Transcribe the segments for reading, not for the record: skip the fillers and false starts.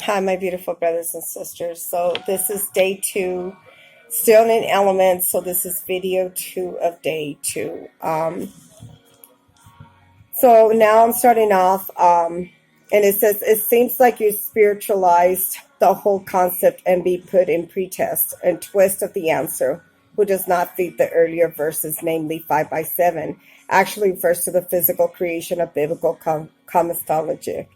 Hi, my beautiful brothers and sisters. So this is day 2, still in elements. So this is video 2 of day 2. So now I'm starting off, and it says, it seems like you spiritualized the whole concept and be put in pretest and twist of the answer, who does not fit the earlier verses, namely 5 by 7, actually refers to the physical creation of biblical cosmology.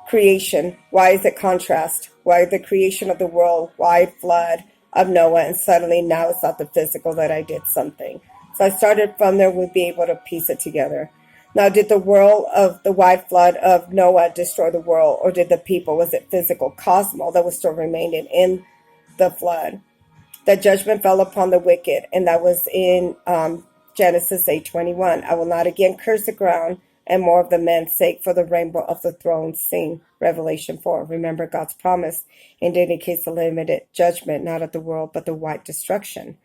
Creation. Why is it contrast? Why the creation of the world? Why flood of Noah? And suddenly now it's not the physical that I did something. So I started from there. We'll be able to piece it together. Now, did the world of the wide flood of Noah destroy the world, or did the people? Was it physical cosmos that was still remaining in the flood? The judgment fell upon the wicked, and that was in Genesis 8:21. I will not again curse the ground, and more of the men's sake, for the rainbow of the throne seen. Revelation 4. Remember God's promise indicates the limited judgment, not of the world, but the wide destruction.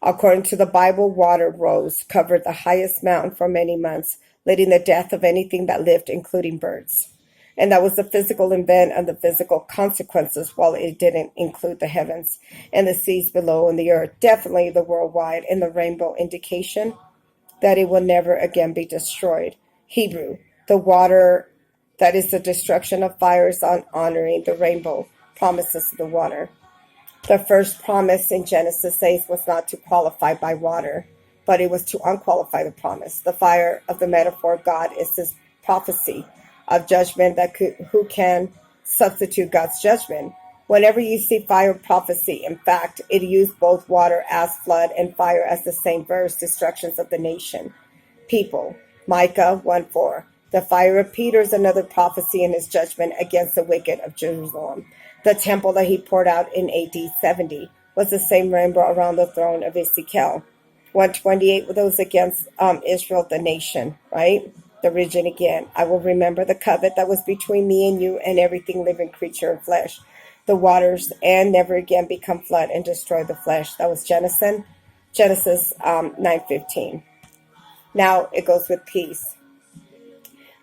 According to the Bible, water rose, covered the highest mountain for many months, leading the death of anything that lived, including birds. And that was the physical event and the physical consequences, while it didn't include the heavens and the seas below and the earth. Definitely the worldwide and the rainbow indication that it will never again be destroyed. Hebrew, the water, that is the destruction of fires on honoring the rainbow, promises of the water. The first promise in Genesis 8 was not to qualify by water, but it was to unqualify the promise. The fire of the metaphor God is this prophecy of judgment that who can substitute God's judgment. Whenever you see fire prophecy, in fact, it used both water as flood and fire as the same verse, destructions of the nation, people. Micah 1:4. The fire of Peter is another prophecy in his judgment against the wicked of Jerusalem. The temple that he poured out in AD 70 was the same rainbow around the throne of Ezekiel. 128 with those against Israel, the nation, right? The region again. I will remember the covenant that was between me and you and everything living creature and flesh. The waters and never again become flood and destroy the flesh. That was Genesis 9:15. Now it goes with peace.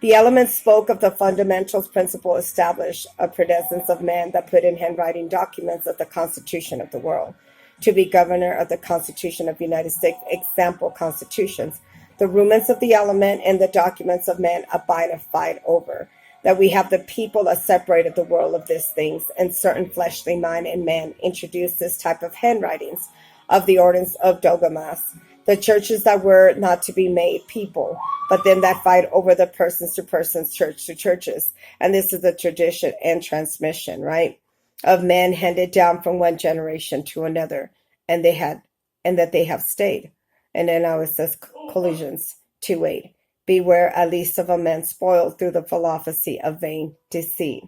The elements spoke of the fundamentals principle established a presence of man that put in handwriting documents of the Constitution of the world to be governor of the Constitution of the United States, example constitutions. The rudiments of the element and the documents of man abide a fight over. That we have the people that separated the world of these things, and certain fleshly mind and man introduced this type of handwritings of the ordinance of dogmas. The churches that were not to be made people, but then that fight over the persons to persons, church to churches. And this is the tradition and transmission, right, of men handed down from one generation to another, and that they have stayed. And then now it says collisions 2:8. Beware at least of a man spoiled through the philosophy of vain deceit.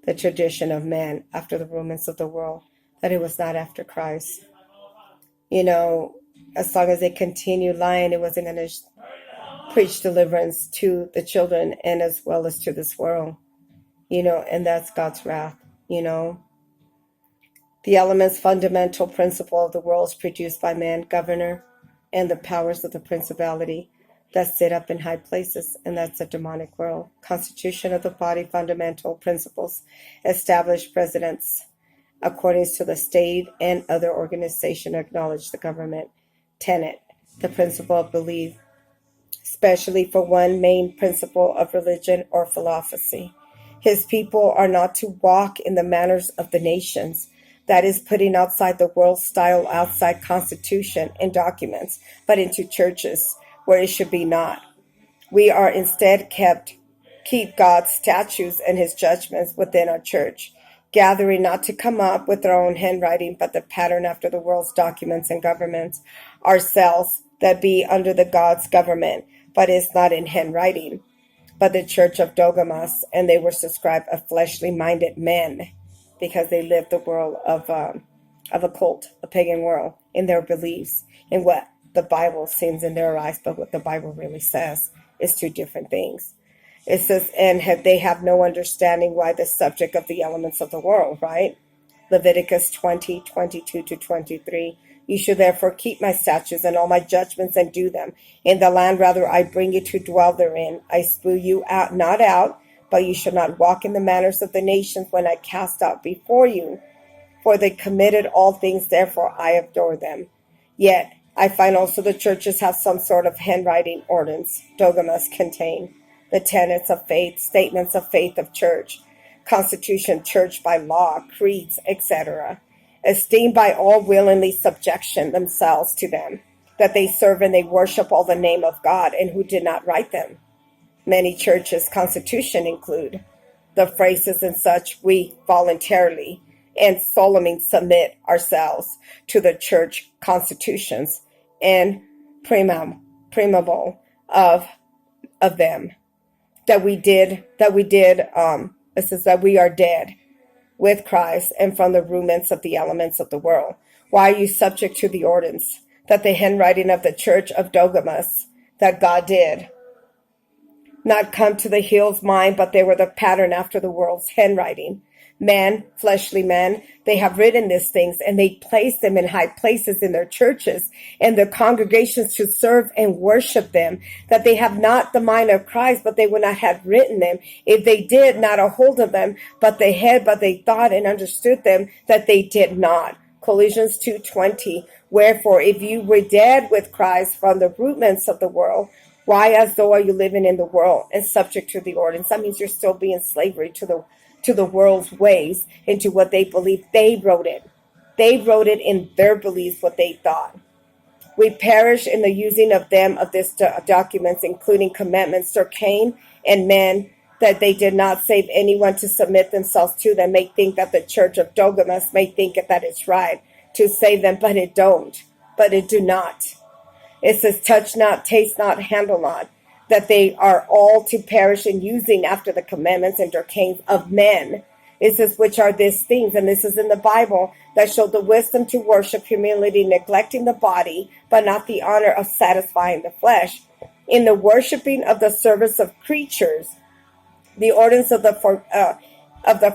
The tradition of man after the rudiments of the world, that it was not after Christ. As long as they continue lying, it wasn't going to preach deliverance to the children and as well as to this world, and that's God's wrath. The element's fundamental principle of the world is produced by man, governor, and the powers of the principality that sit up in high places, and that's the demonic world. Constitution of the body, fundamental principles, established presidents according to the state and other organization acknowledge the government. Tenet, the principle of belief, especially for one main principle of religion or philosophy. His people are not to walk in the manners of the nations, that is, putting outside the world style, outside constitution and documents, but into churches where it should be not. We are instead keep God's statutes and his judgments within our church, gathering not to come up with our own handwriting, but the pattern after the world's documents and governments, ourselves that be under the God's government, but is not in handwriting, but the church of dogmas, and they were subscribed of fleshly minded men, because they lived the world of a cult, a pagan world, in their beliefs, in what the Bible seems in their eyes, but what the Bible really says is two different things. It says, and they have no understanding why the subject of the elements of the world, right? Leviticus 20:22-23. You should therefore keep my statutes and all my judgments and do them. In the land, rather, I bring you to dwell therein. I spue you out, not out, But you shall not walk in the manners of the nations when I cast out before you. For they committed all things, therefore I abhor them. Yet I find also the churches have some sort of handwriting ordinance. Dogmas contain the tenets of faith, statements of faith of church, constitution church by law, creeds, etc. Esteemed by all willingly subjection themselves to them, that they serve and they worship all the name of God, and who did not write them. Many churches' constitution include the phrases and such, we voluntarily and solemnly submit ourselves to the church constitutions and preamble of them. It says that we are dead with Christ and from the rudiments of the elements of the world. Why are you subject to the ordinance that the handwriting of the church of dogmas that God did not come to the hills mine, but they were the pattern after the world's handwriting? Men, fleshly men, they have written these things, and they place them in high places in their churches and their congregations to serve and worship them, that they have not the mind of Christ, but they would not have written them. If they did, not a hold of them, but they had, but they thought and understood them, that they did not. Colossians 2:20. Wherefore, if you were dead with Christ from the rudiments of the world, why as though are you living in the world and subject to the ordinance? That means you're still being slavery to the world's ways and to what they believe. They wrote it. They wrote it in their beliefs, what they thought. We perish in the using of them of these documents, including commandments, therein, and men, that they did not save anyone to submit themselves to them. May think that the church of dogmas may think that it's right to save them, but it don't. But it do not. It says, touch not, taste not, handle not, that they are all to perish in using after the commandments and decrees of men. It says, which are these things, and this is in the Bible, that show the wisdom to worship, humility, neglecting the body, but not the honor of satisfying the flesh. In the worshiping of the service of creatures, the ordinance of the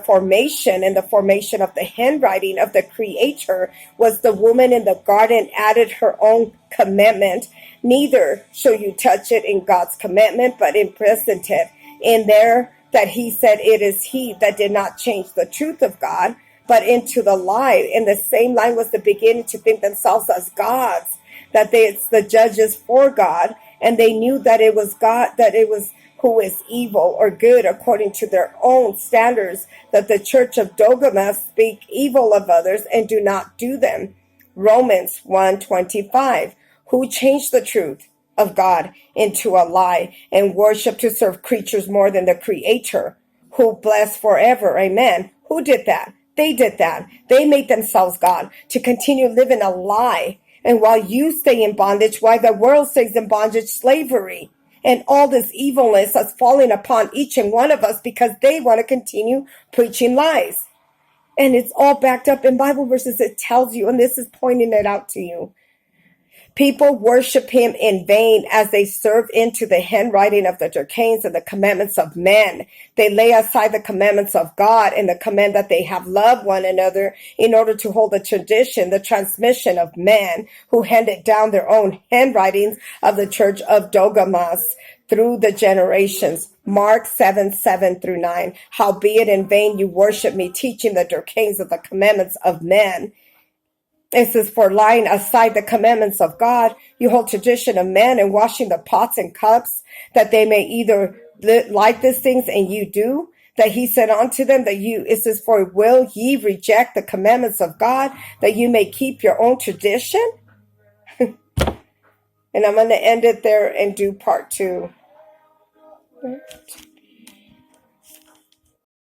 formation and the formation of the handwriting of the Creator was the woman in the garden added her own commandment. Neither shall you touch it in God's commandment, but imprisoned it in there, that he said it is he that did not change the truth of God, but into the lie. And the same line was the beginning to think themselves as gods, that it's the judges for God, and they knew that it was God, that it was who is evil or good according to their own standards, that the church of dogmas speak evil of others and do not do them. Romans 1:25, who changed the truth of God into a lie and worship to serve creatures more than the Creator, who bless forever. Amen. Who did that? They did that. They made themselves God to continue living a lie. And while you stay in bondage, while the world stays in bondage, slavery, and all this evilness that's falling upon each and one of us because they want to continue preaching lies. And it's all backed up in Bible verses. It tells you, and this is pointing it out to you. People worship him in vain as they serve into the handwriting of the decrees and the commandments of men. They lay aside the commandments of God and the command that they have loved one another in order to hold the tradition, the transmission of men who handed down their own handwritings of the church of dogmas through the generations. Mark 7:7-9. Howbeit in vain you worship me, teaching the decrees of the commandments of men. It says, for lying aside the commandments of God, you hold tradition of men and washing the pots and cups, that they may either like these things and you do, that he said unto them that you, it says, for will ye reject the commandments of God, that you may keep your own tradition? And I'm going to end it there and do part 2.